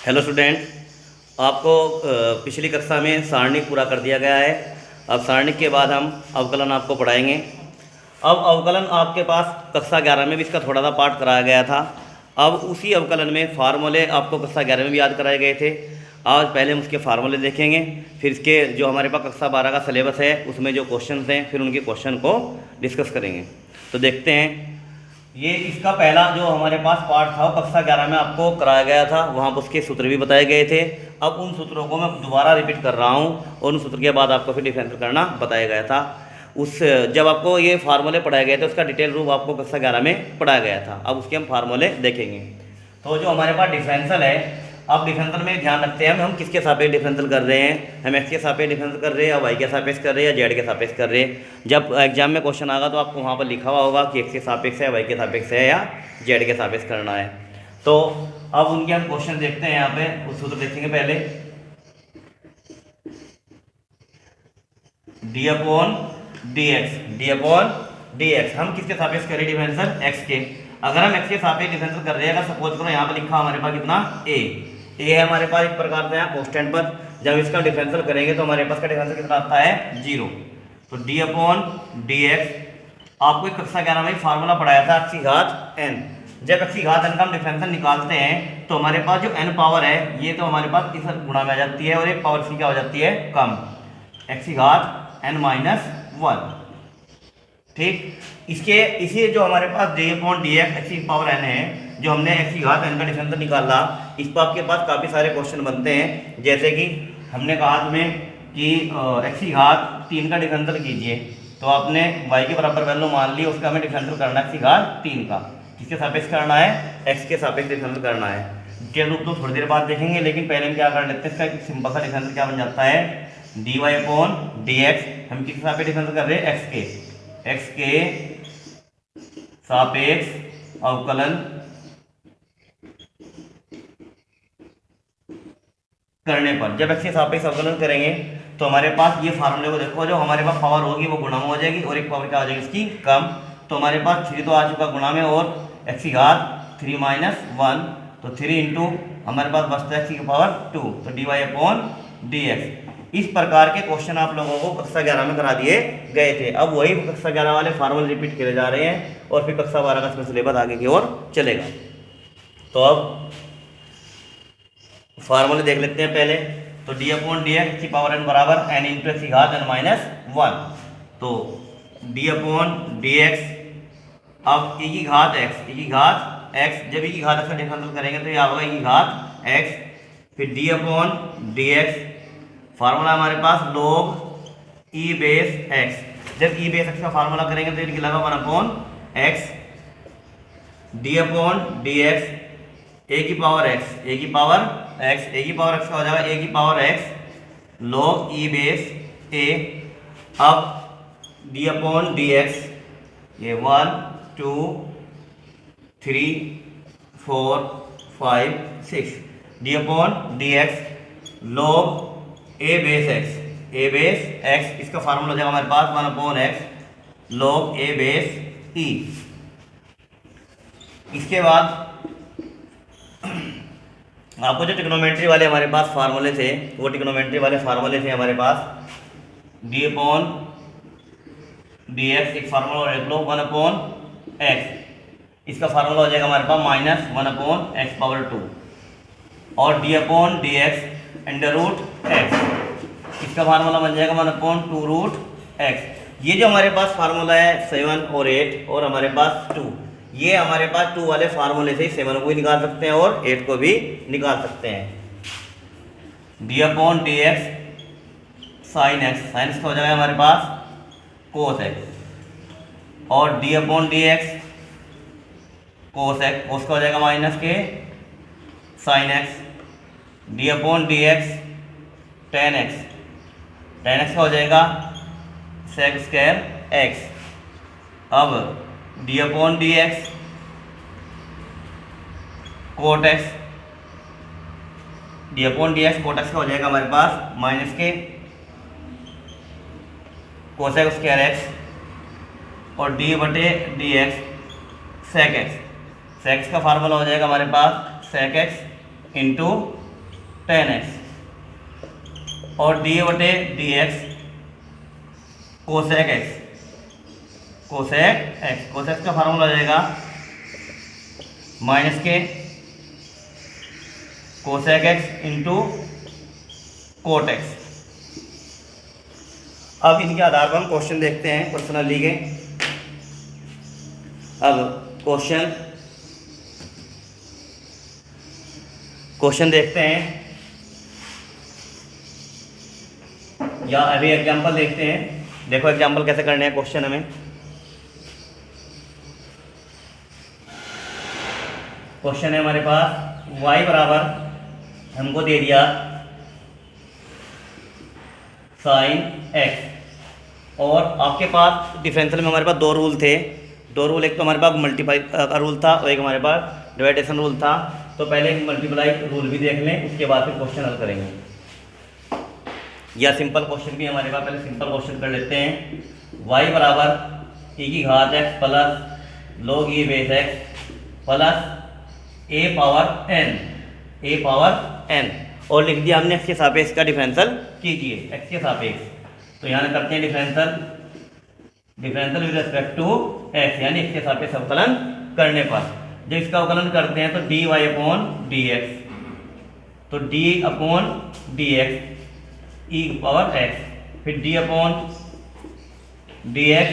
Hello student, आपको पिछली कक्षा में सारणी पूरा कर दिया गया है। अब सारणी के बाद हम अवकलन आपको पढ़ाएंगे। अब अवकलन आपके पास कक्षा 11 में भी इसका थोड़ा सा पार्ट कराया गया था। अब उसी अवकलन में फार्मूले आपको कक्षा 11 में भी याद कराए गए थे। आज पहले हम उसके फार्मूले देखेंगे, फिर इसके जो हमारे पास कक्षा 12 का सिलेबस है उसमें जो क्वेश्चन हैं फिर उनके क्वेश्चन को डिस्कस करेंगे। तो देखते हैं। ये इसका पहला जो हमारे पास पार्ट था वो कक्षा 11 में आपको कराया गया था, वहाँ पर उसके सूत्र भी बताए गए थे। अब उन सूत्रों को मैं दोबारा रिपीट कर रहा हूँ और उन सूत्र के बाद आपको फिर डिफरेंशियल करना बताया गया था। उस जब आपको ये फार्मूले पढ़ाए गए थे उसका डिटेल रूप आपको कक्षा 11 में पढ़ाया गया था। अब उसके हम फार्मूले देखेंगे। तो जो हमारे पास डिफरेंशियल है, अब डिफरेंशियल में ध्यान रखते हैं हम किसके सापेक्ष डिफरेंशियल कर रहे हैं। हम एक्स के सापेक्ष डिफरेंशियल कर रहे हैं या वाई के सापेक्ष कर रहे हैं या जेड के सापेक्ष कर रहे हैं। जब एग्जाम में क्वेश्चन आएगा तो आपको वहाँ पर लिखा हुआ होगा कि एक्स के सापेक्ष है, वाई के सापेक्ष है या जेड के सापेक्ष करना है। तो अब उनके हम क्वेश्चन देखते हैं। यहाँ पे उस सूत्र देखेंगे पहले। डी अपॉन डी एक्स, हम किसके सापेक्ष करें डिफरेंशियल? एक्स के। अगर हम एक्स के सापेक्ष डिफरेंशियल कर रहे हैं, अगर सपोज करो यहाँ पे लिखा हमारे पास कितना ए है हमारे पास एक प्रकार से यहाँ कॉन्स्टेंट पर। जब इसका डिफरेंशियल करेंगे तो हमारे पास का डिफरेंशियल कितना आता है? 0। तो डी अपॉन डी एक्स, आपको एक कक्षा 11 में फार्मूला पढ़ाया था एक्स की घात n। जब एक्स की घात n का हम डिफरेंशियल निकालते हैं तो हमारे पास जो n पावर है ये तो हमारे पास इस गुणा में आ जाती है और एक पावर इसकी क्या हो जाती है? कम। एक्स की घात n-1। ठीक, इसी जो हमारे पास डी अपॉन डी एक्स की पावर n है, जो हमने एक्स की घात n का डिफरेंशियल निकाला, इस पर आपके पास काफ़ी सारे क्वेश्चन बनते हैं। जैसे कि हमने कहा तुम्हें कि एक्स की घात 3 का डिफरेंशियल कीजिए, तो आपने y के बराबर वैल्यू मान ली, उसका हमें डिफरेंशियल करना है एक्स की घात 3 का। किसके सापेक्ष करना है? एक्स के सापेक्ष डिफरेंशियल करना है। डिटेल रूप तो थोड़ी देर बाद देखेंगे, लेकिन पहले हम क्या कर लेते हैं, इसका एक सिंपल सा डिफरेंशियल क्या बन जाता है? D Y upon D X. हम किसके सापेक्ष डिफरेंशियल कर रहे हैं? एक्स के सापेक्ष अवकलन करने पर, जब एक्स के सापेक्ष अवकलन करेंगे तो हमारे पास ये फार्मूले को देखो, जो हमारे पास पावर होगी वो गुणा में हो जाएगी और एक पावर क्या हो जाएगी इसकी? कम। तो हमारे पास 3 तो आ चुका गुणा में, और एक्स की घात 3-1, तो 3 इंटू हमारे पास बचता है एक्स की पावर 2, तो D Y upon D X. इस प्रकार के क्वेश्चन आप लोगों को कक्षा 11 में करा दिए गए थे। अब वही कक्षा 11 वाले फार्मूले रिपीट करे जा रहे हैं और फिर कक्षा 12 का इसमें सिलेबस आगे की ओर चलेगा। तो अब फार्मूले देख लेते हैं पहले। तो डी अपॉन डी एक्स की पावर n बराबर n इंटू एक्स की घात n-1। तो डी अपॉन डी एक्स, अब e की घात x, जब e की घात x का डिफरेंशियल करेंगे तो यह होगा e की घात x। फिर D upon D x, formula हमारे पास log e बेस x। जब e बेस x का फार्मूला करेंगे तो ये निकलेगा 1 upon x। D upon D x, a की पावर x का हो जाएगा a की power x log e base a। अब डी अपॉन डी एक्स, ये 1 2 3 4 5 6, D upon D x log a base x, इसका फार्मूला हो जाएगा हमारे पास 1 upon x log a base e। इसके बाद आपको जो ट्रिग्नोमेट्री वाले हमारे पास फार्मूले थे, वो ट्रिग्नोमेट्री वाले फार्मूले थे हमारे पास। डी अपॉन डी एक्स एक फार्मूला और लिख लो 1 अपॉन एक्स, इसका फार्मूला हो जाएगा हमारे पास -1 अपॉन एक्स पावर 2, और D upon D X under root X, इसका फार्मूला बन जाएगा 1 अपॉन 2 रूट एक्स। ये जो हमारे पास फार्मूला है 7 और 8 और हमारे पास 2, ये हमारे पास 2 वाले फार्मूले से 7 को भी निकाल सकते हैं और 8 को भी निकाल सकते हैं। D upon D X sine X का हो जाएगा हमारे पास कोस एक्स, और D upon D X cos का हो जाएगा -k sine X. D upon D X tan X का हो जाएगा सेक स्क्वायर एक्स। अब D upon D X cot X, का हो जाएगा हमारे पास -k कोसेक स्क्वायर एक्स, और डी बटे डी एक्स सेक एक्स का फार्मूला हो जाएगा हमारे पास सेक एक्स इंटू tan x और dA/dx कोसेक x। कोसेक का फार्मूला आ जाएगा -k cosec x into cot x। अब इनके आधार पर हम क्वेश्चन देखते हैं पर्सनली के। अब क्वेश्चन देखते हैं या अभी एग्जांपल देखते हैं। देखो एग्जांपल कैसे करने हैं क्वेश्चन हमें। क्वेश्चन है हमारे पास y बराबर हमको दे दिया sin x और आपके पास डिफरेंशियल में हमारे पास दो रूल थे। दो रूल, एक तो हमारे पास मल्टीप्लाई का रूल था और एक हमारे पास डिवाइडेशन रूल था। तो पहले मल्टीप्लाई रूल भी देख लें, उसके बाद फिर क्वेश्चन हल करेंगे। या सिंपल क्वेश्चन भी हमारे पास, पहले सिंपल क्वेश्चन कर लेते हैं। y बराबर e की घात x plus log e base x plus a power n और लिख दिया हमने x के सापेक्ष का डिफरेंशियल कीजिए x के सापेक्ष। तो यहाँ करते हैं differential with respect to x, यानी x के सापेक्ष अवकलन करने पर जब इसका अवकलन करते हैं तो dy/dx, तो d/dx e पावर x, फिर d/dx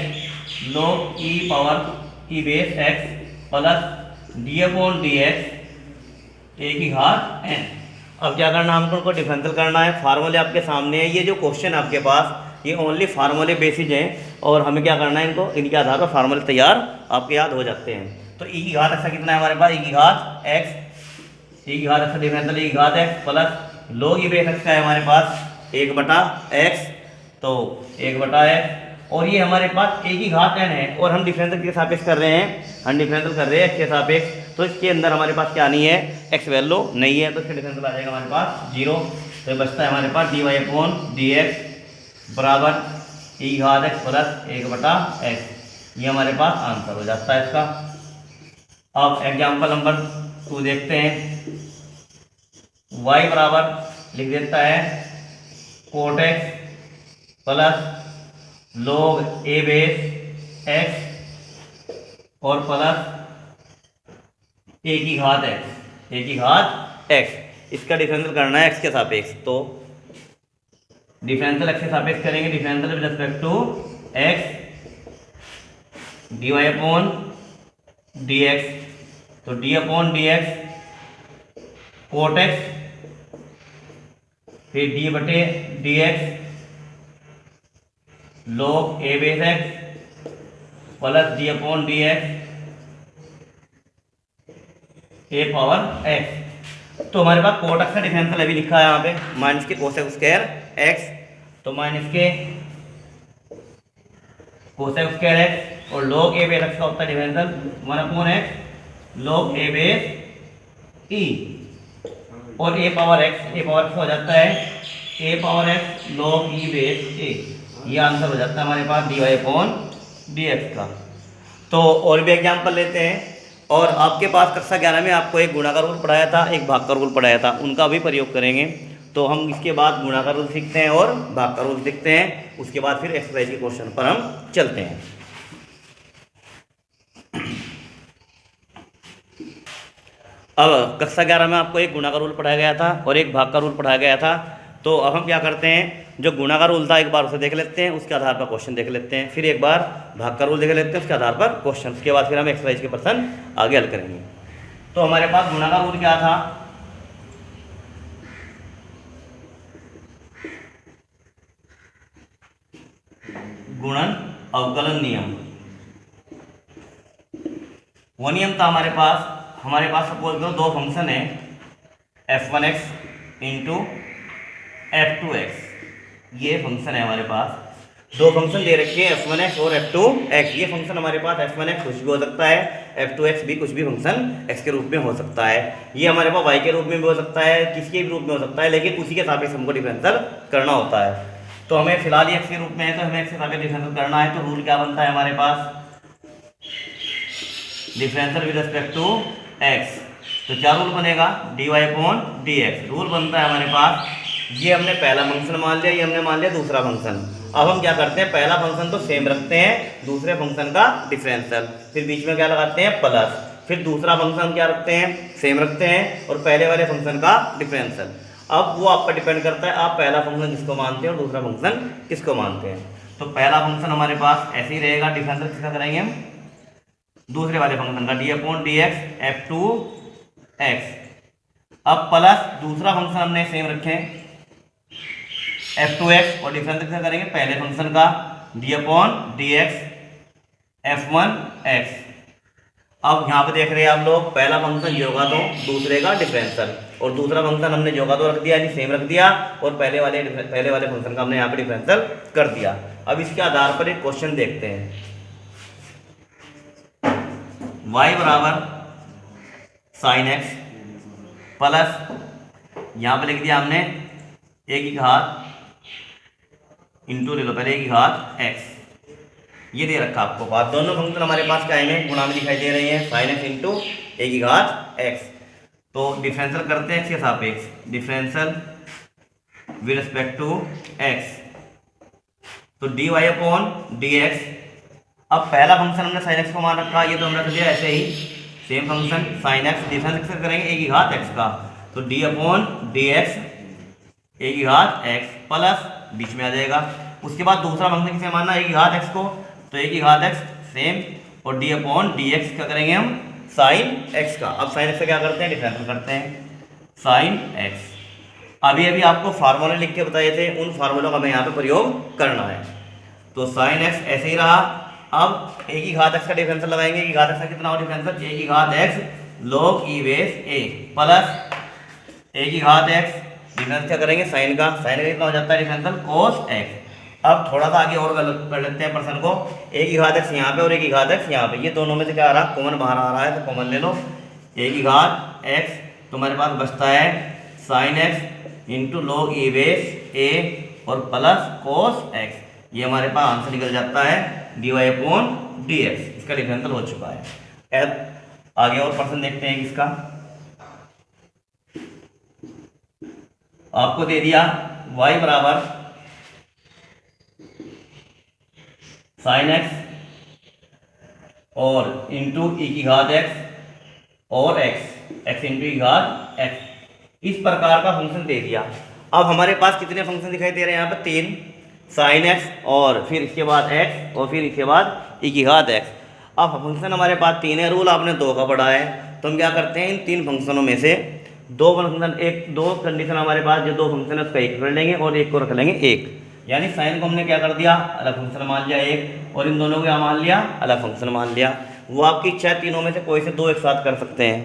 log e power e base x plus d/dx a की घात n। अब क्या करना है हमको डिफरेंशियल करना है। फार्मूले आपके सामने है। ये जो क्वेश्चन आपके पास ये ओनली फार्मूले बेसिस हैं और हमें क्या करना है, इनको इनके आधार पर फार्मूले तैयार आपके याद हो जाते हैं। तो e की घात ऐसा कितना है हमारे पास, e की घात x, e की घात ऐसा डिफरेंशियल e की घात x plus log e base x का है हमारे पास 1/x, तो 1/x और ये हमारे पास a की घात n है और हम डिफरेंशियल के सापेक्ष कर रहे हैं, हम डिफरेंशियल कर रहे हैं x के सापेक्ष। तो इसके अंदर हमारे पास क्या नहीं है, x वैल्यू नहीं है, तो इसका डिफरेंशियल आ जाएगा हमारे पास 0। तो बचता है हमारे पास dy/dx बराबर e घात x प्लस 1/x। ये हमारे पास आंसर हो जाता है इसका। अब एग्जाम्पल नंबर 2 देखते हैं। y बराबर लिख देता है cot x plus log a base x और प्लस a की घात x। इसका डिफरेंशियल करना है x के सापेक्ष। तो डिफरेंशियल x के सापेक्ष करेंगे, differential with respect to x dy/dx, तो d/dx कोट x फिर d/dx log a base x plus d/dx a power x। तो हमारे पास कोट x का डिफरेंशियल अभी लिखा है यहाँ पे माइनस के कोसेक स्क्वायर x, तो माइनस के कोसेक स्क्वायर x और log a बेस x का होता है differential 1/x log a base e और a पावर x हो जाता है a power x log e base a। ये आंसर हो जाता है हमारे पास dy/dx का। तो और भी एग्जांपल लेते हैं। और आपके पास कक्षा 11 में आपको एक गुणा का रूल पढ़ाया था, एक भाग का रूल पढ़ाया था, उनका भी प्रयोग करेंगे। तो हम इसके बाद गुणा का रूल सीखते हैं और भाग का रूल सीखते हैं, उसके बाद फिर एक्सरसाइज के क्वेश्चन पर हम चलते हैं। अब कक्षा 11 में आपको एक गुणा का रूल पढ़ाया गया था और एक भाग का रूल पढ़ाया गया था। तो अब हम क्या करते हैं, जो गुणा का रूल था एक बार उसे देख लेते हैं, उसके आधार पर क्वेश्चन देख लेते हैं, फिर एक बार भाग का रूल देख लेते हैं, उसके आधार पर क्वेश्चन, उसके बाद फिर हम एक्सरसाइज के प्रश्न आगे हल करेंगे। तो हमारे पास गुणा का रूल क्या था, गुणन अवकलन नियम। वो नियम था हमारे पास सपोज करो दो फंक्शन है f1x इंटू f2x, ये फंक्शन है हमारे पास। दो फंक्शन दे रखे हैं f1x और f2x। ये फंक्शन हमारे पास f1x कुछ भी हो सकता है, f2x भी कुछ भी फंक्शन x के रूप में हो सकता है। ये हमारे पास y के रूप में भी हो सकता है, किसके भी रूप में हो सकता है, लेकिन उसी के सापेक्ष हमको डिफरेंशियल करना होता है। तो हमें फिलहाल ये x के रूप में है, तो हमें x के सापेक्ष डिफरेंशियल करना है। तो रूल क्या बनता है हमारे पास, differential with respect to x। तो क्या रूल बनेगा, dy अपॉन dx रूल बनता है हमारे पास। ये हमने पहला फंक्शन मान लिया, ये हमने मान लिया दूसरा फंक्शन। अब हम क्या करते हैं, पहला फंक्शन तो सेम रखते हैं, दूसरे फंक्शन का डिफरेंशियल, फिर बीच में क्या लगाते हैं प्लस, फिर दूसरा फंक्शन क्या रखते हैं, सेम रखते हैं, और पहले वाले फंक्शन का डिफरेंशियल। अब वो आप पर डिपेंड करता है आप पहला फंक्शन किसको मानते हैं और दूसरा फंक्शन किसको मानते हैं। तो पहला फंक्शन हमारे पास ऐसे ही रहेगा, डिफरेंशियल किसका करेंगे हम, दूसरे वाले फंक्शन का, D upon D x F two x. अब प्लस दूसरा फंक्शन हमने सेम रखे एफ टू एक्स, और डिफरेंशियल किसका करेंगे, पहले फंक्शन का, D upon D x F one x. अब यहाँ पे देख रहे हैं आप लोग, पहला फंक्शन जो होगा तो दूसरे का डिफरेंशियल, और दूसरा फंक्शन हमने जो होगा तो रख दिया, यानी सेम रख दिया, और पहले वाले फंक्शन का हमने यहाँ पे डिफरेंशियल कर दिया। अब इसके आधार पर एक क्वेश्चन देखते हैं। y बराबर साइन एक्स प्लस, यहाँ पे लिख दिया हमने ए की घात इंटू, ले लो पहले ए की घात एक्स, ये दे रखा आपको बात। दोनों फंक्शन हमारे पास क्या है, गुणा में दिखाई दे रहे हैं, साइन एक्स इंटू ए की घात एक्स। तो डिफरेंशियल करते हैं एक्स के सापेक्ष, differential with respect to x, तो D Y upon D x. अब पहला फंक्शन हमने साइन एक्स को मान रखा, ये तो हमने रख दिया ऐसे ही, same function sine x, differential करेंगे ए की घात एक्स का, तो d upon D x a की घात एक्स प्लस, बीच में आ जाएगा। उसके बाद दूसरा फंक्शन किसे मानना, ए की घात एक्स को, तो ए की घात एक्स सेम, और डी अपॉन डी एक्स का करेंगे हम साइन एक्स का। अब साइन एक्स का क्या करते हैं, डिफरेंशियल करते हैं, साइन एक्स। अभी अभी आपको फार्मूले लिख के बताए थे, उन फार्मूलों का हमें यहाँ पे प्रयोग करना है। तो साइन एक्स ऐसे ही रहा। अब ए की घात एक्स का डिफरेंशियल लगाएंगे, ए की घात एक्स का कितना हो डिफरेंशियल, ए की घात एक्स log ई बेस ए प्लस ए की घात एक्स, डिफरेंस क्या करेंगे साइन का, साइन का कितना हो जाता है डिफरेंशियल कोस एक्स। अब थोड़ा सा आगे और कर लेते हैं पर्सन को, ए की घात एक्स यहाँ पे और ए की घात एक्स यहाँ पे, ये दोनों में से क्या आ रहा है, कॉमन बाहर आ रहा है, तो कॉमन ले लो, ए की घात एक्स तुम्हारे पास बचता है sine x into log e base a और प्लस कोस एक्स, ये हमारे पास आंसर निकल जाता है D Y upon D X, इसका डिफरेंशियल हो चुका है। अब आगे और पर्सन देखते हैं इसका, आपको दे दिया y बराबर साइन एक्स और इंटू ई की घात एक्स और एक्स इंटू ई घात एक्स, इस प्रकार का फंक्शन दे दिया। अब हमारे पास कितने फंक्शन दिखाई दे रहे हैं यहाँ पे, तीन, साइन एक्स और फिर इसके बाद एक्स और फिर इसके बाद ई की घात एक्स। अब फंक्शन हमारे पास तीन है, रूल आपने दो का पढ़ा है, तो हम क्या करते हैं इन तीन फंक्शनों में से दो फंक्शन, एक दो कंडीशन हमारे पास, जो दो फंक्शन है उसका एक कर लेंगे और एक को रख लेंगे एक, यानी साइन को हमने क्या कर दिया अलग फंक्शन मान लिया एक, और इन दोनों को क्या मान लिया अलग फंक्शन मान लिया। वो आपकी इच्छा है, तीनों में से कोई से दो एक साथ कर सकते हैं।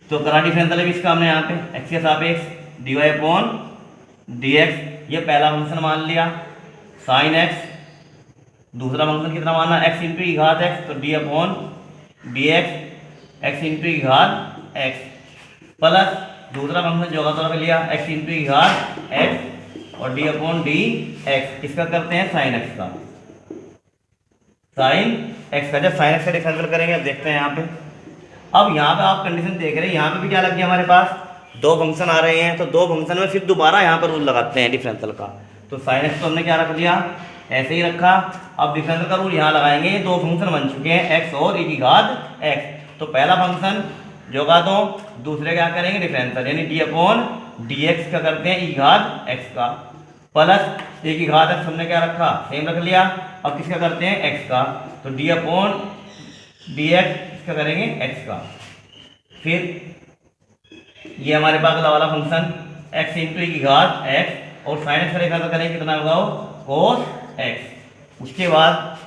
तो करा डिफरेंशियल है इसका हमने यहाँ पे एक्स के सापेक्ष D Y upon D X, ये पहला फंक्शन मान लिया साइन एक्स, दूसरा फंक्शन कितना माना एक्स इंटू ई घात एक्स, तो d upon D x into e घात एक्स प्लस दूसरा फंक्शन जो होगा तो रख लिया एक्स इंटू ई घात एक्स और डी अपॉन डी एक्स, इसका करते हैं साइन एक्स का, साइन एक्स का। जब साइन एक्स का डिफरेंशियल करेंगे अब देखते हैं यहाँ पे, अब यहाँ पे आप कंडीशन देख रहे हैं, यहाँ पे भी क्या लग गया हमारे पास दो फंक्शन आ रहे हैं, तो दो फंक्शन में फिर दोबारा यहाँ पर रूल लगाते हैं डिफरेंशियल का। तो साइन एक्स तो हमने क्या रख दिया ऐसे ही रखा, अब डिफरेंशियल का रूल यहाँ लगाएंगे, दो फंक्शन बन चुके हैं एक्स और ई की घात एक्स, तो पहला फंक्शन जो होगा तो दूसरे क्या करेंगे डिफरेंशियल, यानी डी अपॉन डी एक्स का करते हैं ई घात एक्स का प्लस ए की घात एक्स हमने क्या रखा सेम रख लिया, अब किसका करते हैं एक्स का, तो डी अपॉन डी एक्स इसका करेंगे एक्स का, फिर ये हमारे पास अगला वाला फंक्शन एक्स इंटू ई की घात एक्स और साइन एक्स का रेखा करेंगे कितना होगा कोस एक्स, उसके बाद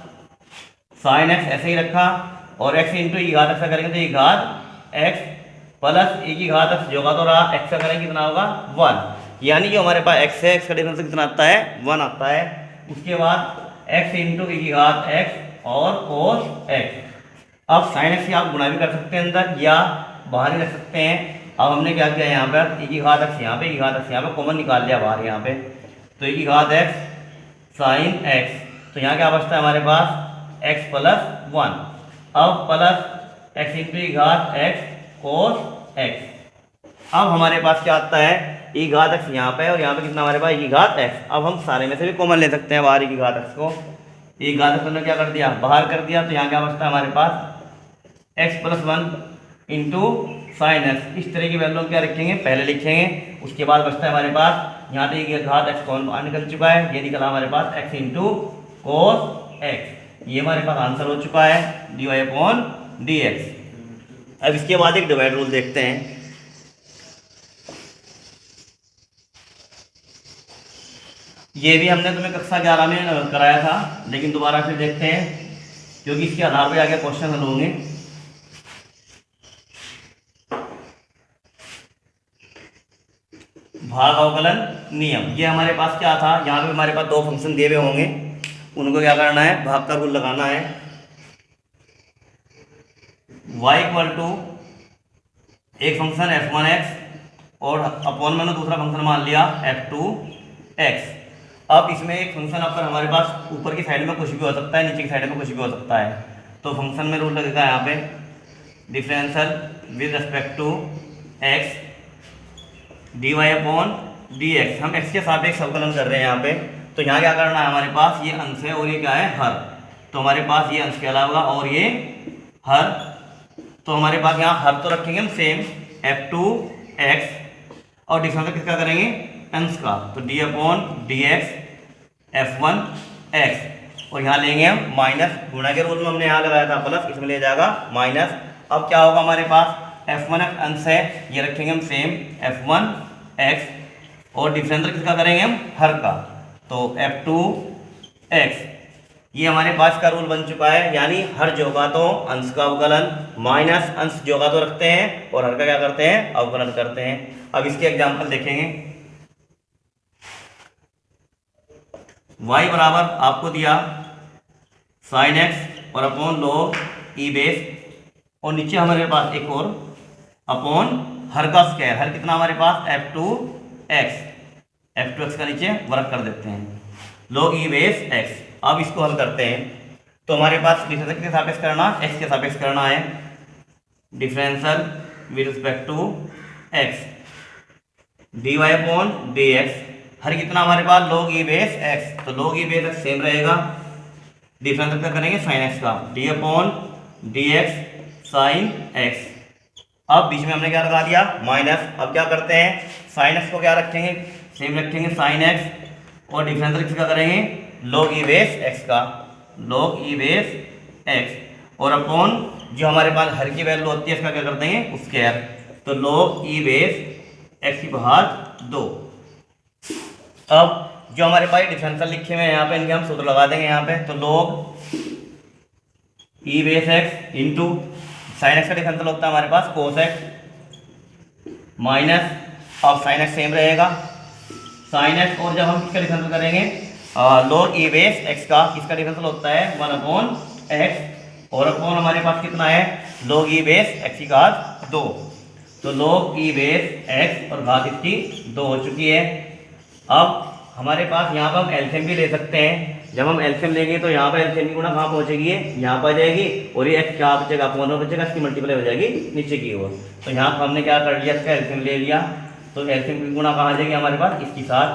साइन एक्स ऐसे ही रखा और एक्स इंटू ई घात एक्स का करेंगे तो ई घात एक्स प्लस ए की घात एक्स जो होगा तो रहा एक्स का करेंगे कितना होगा 1, यानी जो हमारे पास एक्स है एक्स का डिफरेंस कितना आता है 1 आता है। उसके बाद एक्स इंटू ई की घात एक्स और कोस एक्स, अब साइन एक्स आप गुणा भी कर सकते हैं अंदर या बाहर ही रख सकते हैं। अब हमने क्या किया यहाँ पर ई की घात एक्स यहाँ पे ई की घात एक्स यहाँ पे कॉमन निकाल लिया बाहर यहाँ पे, तो ई की घात एक्स साइन एक्स, तो यहाँ क्या बचता है हमारे पास एक्स प्लस 1, अब प्लस एक्स इंटू ई घात एक्स cos x। अब हमारे पास क्या आता है, e घात x यहाँ पे है और यहाँ पे कितना हमारे पास e घात x। अब हम सारे में से भी कॉमन ले सकते हैं बाहर e घात x को। e घात x ने क्या कर दिया, बाहर कर दिया, तो यहाँ क्या बचता है हमारे पास x plus 1 into sine x. इस तरह की वैल्यू हम क्या रखेंगे, पहले लिखेंगे। उसके बाद बचता है हमारे पास यहाँ पे ये घात x कौन बाहर निकल चुका है, ये निकला हमारे पास x इंटू कोस x। ये हमारे पास आंसर हो चुका है dy अपॉन dx। अब इसके बाद एक डिवाइड रूल देखते हैं। ये भी हमने तुम्हें कक्षा 11 में कराया था, लेकिन दोबारा फिर देखते हैं क्योंकि इसके आधार पर आगे क्वेश्चन हल होंगे। भाग अवकलन नियम, ये हमारे पास क्या था, यहाँ पे हमारे पास दो फंक्शन दिए हुए होंगे, उनको क्या करना है, भाग का रूल लगाना है। y इक्वल टू एक फंक्शन f1x और अपॉन मैंने दूसरा फंक्शन मान लिया f2x। अब इसमें एक फंक्शन अगर हमारे पास ऊपर की साइड में कुछ भी हो सकता है, नीचे की साइड में कुछ भी हो सकता है, तो फंक्शन में रूल लगेगा यहाँ पे differential with respect to x dy upon dx। हम x के सापेक्ष अवकलन कर रहे हैं यहाँ पे, तो यहाँ क्या करना है, हमारे पास ये अंश है और ये क्या है, हर। तो हमारे पास ये अंश कहलाएगा होगा और ये हर। तो हमारे पास यहाँ हर तो रखेंगे हम सेम f2x और डिफरेंशियल किसका करेंगे, अंश का, तो d अपॉन dx f1x। और यहाँ लेंगे हम माइनस, गुणा के रूल में हमने यहाँ लगाया था प्लस, इसमें ले जाएगा माइनस। अब क्या होगा हमारे पास f1x अंश है, ये रखेंगे हम सेम f1x और डिफरेंशियल किसका करेंगे हम, हर का, तो f2x। ये हमारे पास का रूल बन चुका है, यानी हर जोगातों अंश का अवकलन माइनस अंश जोगातों रखते हैं और हर का क्या करते हैं, अवकलन करते हैं। अब इसके एग्जांपल देखेंगे। y बराबर आपको दिया sin x और अपॉन log e बेस, और नीचे हमारे पास एक और अपॉन हर का स्क्वायर। हर कितना हमारे पास f2x का नीचे वर्ग कर देते हैं log e बेस x। अब इसको हल करते हैं, तो हमारे पास डिफरेंशियल के सापेक्ष करना, x के सापेक्ष करना है, differential with respect to x dy upon dx। हर कितना हमारे पास log e बेस x, तो log e base x same रहेगा, डिफरेंशियल क्या करेंगे sin x का, d upon dx sin x। अब बीच में हमने क्या लगा दिया, माइनस। अब क्या करते हैं, sin x को क्या रखेंगे, सेम रखेंगे sin x और डिफरेंशियल किसका करेंगे, log e बेस x का, log e बेस x और अपॉन जो हमारे पास हर की वैल्यू होती है इसका क्या कर देंगे, स्क्वायर, तो log e बेस x की घात 2। अब जो हमारे पास डिफरेंशियल लिखे हुए हैं यहाँ पे, इनके हम सूत्र लगा देंगे यहाँ पे, तो log e base x into sine X का डिफरेंशियल होता है हमारे पास कोस एक्स माइनस, अब साइन एक्स सेम रहेगा साइन एक्स, और जब हम किसका डिफरेंशियल करेंगे, log e बेस x का, किसका डिफरेंशियल होता है 1 अपॉन x और अपॉन हमारे पास कितना है log e बेस x की घात 2, तो log e बेस x और घात इसकी 2 हो चुकी है। अब हमारे पास यहाँ पर हम एलसीएम भी ले सकते हैं। जब हम एलसीएम लेंगे तो यहाँ पर एलसीएम की गुणा कहाँ पहुँचेगी, यहाँ पर आ जाएगी, और ये x क्या बचेगा, अपॉन में बचेगा, इसकी मल्टीप्लाई हो जाएगी नीचे की ओर। तो यहाँ पर हमने क्या कर लिया, इसका एलसीएम ले लिया, तो एलसीएम की गुणा कहाँ आ जाएगी हमारे पास, इसके साथ,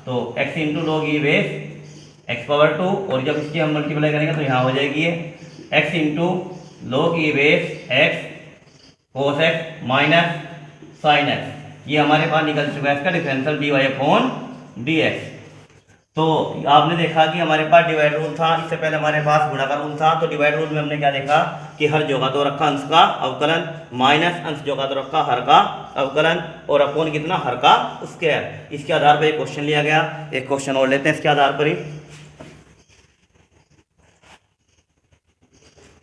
तो x into log e base x power 2, और जब इसकी हम मल्टीप्लाई करेंगे तो यहाँ हो जाएगी ये x into log e base x कोस x माइनस साइन x। ये हमारे पास निकल चुका है इसका डिफरेंशियल dy अपॉन dx। तो आपने देखा कि हमारे पास डिवाइड रूल था, इससे पहले हमारे पास गुणा का रूल था। तो डिवाइड रूल में हमने क्या देखा कि हर जोगातों रखा अंश का अवकलन माइनस अंश जोगातों रखा हर का अवकलन और अपॉन कितना, हर का स्क्वायर। इसके आधार पर एक क्वेश्चन लिया गया, एक क्वेश्चन और लेते हैं इसके आधार पर ही।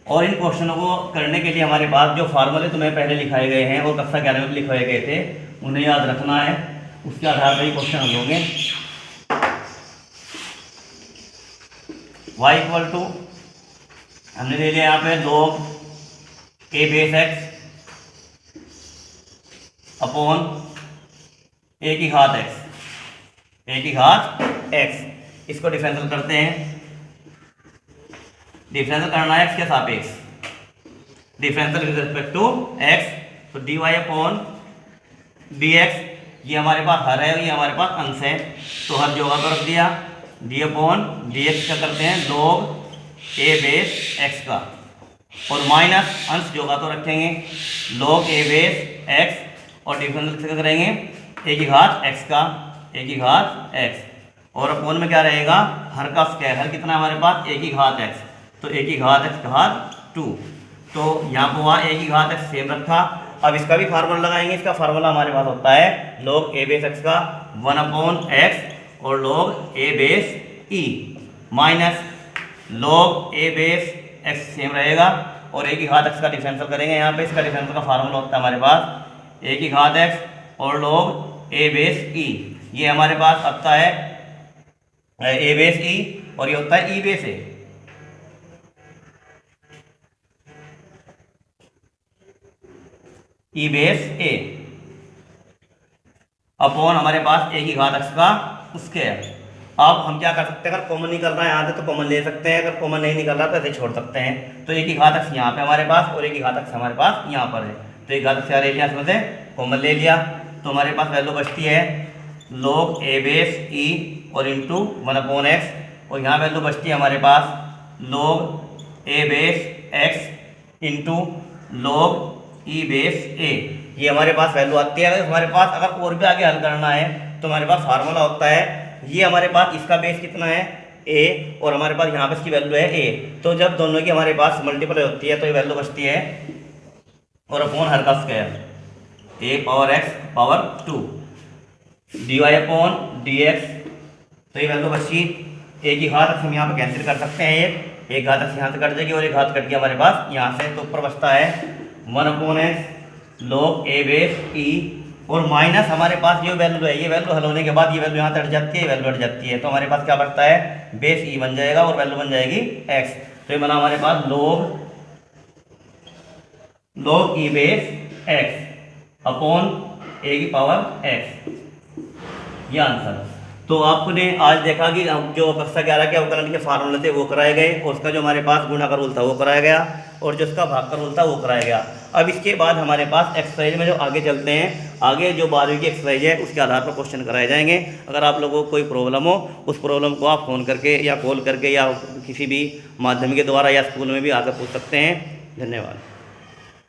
और इन क्वेश्चनों को करने के लिए हमारे पास जो फार्मूले तुम्हें पहले लिखाए गए हैं और कक्षा 11 में लिखाए गए थे, उन्हें याद रखना है, उसके आधार पर ही क्वेश्चन हल होंगे। y इक्वल टू हमने ले लिया यहाँ पे log a base x upon a की घात x। इसको डिफरेंशियल करते हैं, डिफरेंशियल करना है x के सापेक्ष, differential with respect to x तो dy अपॉन dx, ये हमारे पास हर है, ये हमारे पास अंश है, तो हर जगह पर रख दिया। डी अपॉन dx क्या करते हैं, log a बेस x का, और माइनस अंश जगह तो रखेंगे log a बेस x, और डिफरेंशियल क्या करेंगे, a की घात x का, a की घात x, और अपॉन में क्या रहेगा, हर का स्क्वायर, हर कितना हमारे पास, a की घात x, तो a की घात x घात 2, तो यहाँ पर हुआ a की घात x सेम रखा। अब इसका भी फार्मूला लगाएंगे, इसका फार्मूला हमारे पास होता है log a बेस x का 1 अपॉन x और log a base e, minus log a base x same रहेगा, और a की घात x का डिफरेंशियल करेंगे, यहाँ पे इसका डिफरेंशियल का फार्मूला होता है हमारे पास a की घात x और log a बेस e, ये हमारे पास आता है a बेस e, और ये होता है e base a, E base A upon हमारे पास ए की घात x का स्क्वायर। अब हम क्या कर सकते हैं, अगर कॉमन नहीं कर रहा है यहाँ से तो कॉमन ले सकते हैं, अगर कॉमन नहीं निकल रहा तो ऐसे छोड़ सकते हैं। तो ए की घात x यहाँ पे हमारे पास, और ए की घात x हमारे पास यहाँ पर है, तो एक घात x ले लिया, इसमें से कॉमन ले लिया, तो हमारे पास वैल्यू बचती है log a बेस e और इंटू 1 अपॉन x, और यहाँ वैल्यू बचती है हमारे पास log a base x into log e base a, ये हमारे पास वैल्यू आती है। अगर हमारे पास अगर और भी आगे हल करना है तो हमारे पास फार्मूला होता है, ये हमारे पास इसका बेस कितना है a, और हमारे पास यहाँ पे इसकी वैल्यू है a, तो जब दोनों की हमारे पास मल्टीपल होती है तो ये वैल्यू बचती है, और अपॉन हर का square a power x power 2 dy upon dx, तो ये वैल्यू बची a की घात हम यहाँ पे कैंसिल कर सकते हैं, एक घात यहाँ से कट जाएगी और एक घात कट गया हमारे पास यहाँ से, तो ऊपर बचता है 1 upon x log a base e, और माइनस हमारे पास ये वैल्यू है, ये वैल्यू हल होने के बाद ये वैल्यू यहाँ हट जाती है, वैल्यू हट जाती है, तो हमारे पास क्या बचता है, बेस e बन जाएगा और वैल्यू बन जाएगी x, तो ये बना हमारे पास log e base x upon a की पावर x, ये आंसर। तो आपने आज देखा कि जो कक्षा 11 के अवकलन के फार्मूले थे वो कराए गए, और उसका जो हमारे पास गुणा का रूल था वो कराया गया, और जो उसका भाग का रूल था वो कराया गया। अब इसके बाद हमारे पास एक्सरसाइज में जो आगे चलते हैं, आगे जो 12वीं की एक्सरसाइज है उसके आधार पर क्वेश्चन कराए जाएंगे। अगर आप लोगों को कोई प्रॉब्लम हो, उस प्रॉब्लम को आप फ़ोन करके या कॉल करके या किसी भी माध्यम के द्वारा या स्कूल में भी आकर पूछ सकते हैं। धन्यवाद।